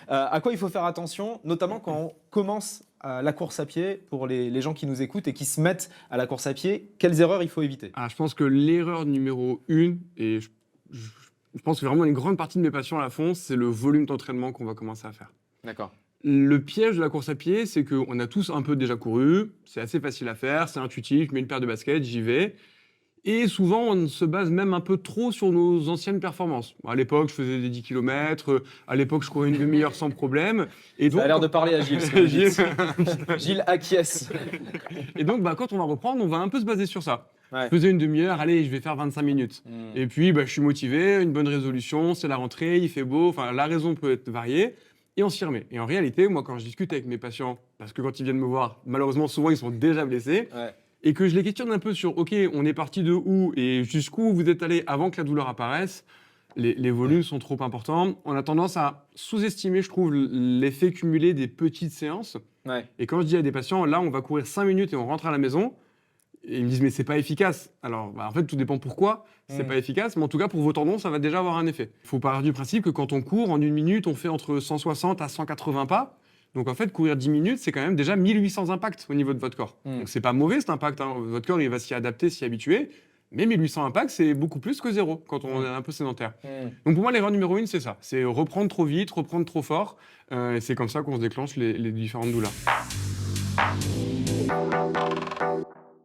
À quoi il faut faire attention, notamment quand on commence la course à pied, pour les gens qui nous écoutent et qui se mettent à la course à pied, quelles erreurs il faut éviter? Ah, je pense que l'erreur numéro 1, et je je pense que vraiment une grande partie de mes patients la font, c'est le volume d'entraînement qu'on va commencer à faire. D'accord. Le piège de la course à pied, c'est qu'on a tous un peu déjà couru, c'est assez facile à faire, c'est intuitif, je mets une paire de baskets, j'y vais. Et souvent, on se base même un peu trop sur nos anciennes performances. À l'époque, je faisais des 10 km, à l'époque, je courais une demi-heure sans problème. Et Ça a l'air de parler à Gilles, ce que vous Gilles. dites. Gilles acquiesce. Et donc, quand on va reprendre, on va un peu se baser sur ça. Ouais. Je faisais une demi-heure, allez, je vais faire 25 minutes. Et puis, je suis motivé, une bonne résolution, c'est la rentrée, il fait beau, enfin, la raison peut être variée, et on s'y remet. Et en réalité, moi, quand je discute avec mes patients, parce que quand ils viennent me voir, malheureusement, souvent, ils sont déjà blessés, Ouais. et que je les questionne un peu sur, OK, on est parti de où et jusqu'où vous êtes allé avant que la douleur apparaisse, les volumes sont trop importants. On a tendance à sous-estimer, je trouve, l'effet cumulé des petites séances. Ouais. Et quand je dis à des patients, là, on va courir 5 minutes et on rentre à la maison, et ils me disent, mais c'est pas efficace. Alors, en fait, tout dépend pourquoi c'est pas efficace, mais en tout cas, pour vos tendons, ça va déjà avoir un effet. Il faut partir du principe que quand on court, en 1 minute, on fait entre 160 à 180 pas. Donc, en fait, courir 10 minutes, c'est quand même déjà 1800 impacts au niveau de votre corps. Donc, c'est pas mauvais cet impact, hein. Votre corps, il va s'y adapter, s'y habituer. Mais 1800 impacts, c'est beaucoup plus que zéro quand on est un peu sédentaire. Donc, pour moi, l'erreur numéro 1, c'est ça. C'est reprendre trop vite, reprendre trop fort. Et c'est comme ça qu'on se déclenche les différentes douleurs.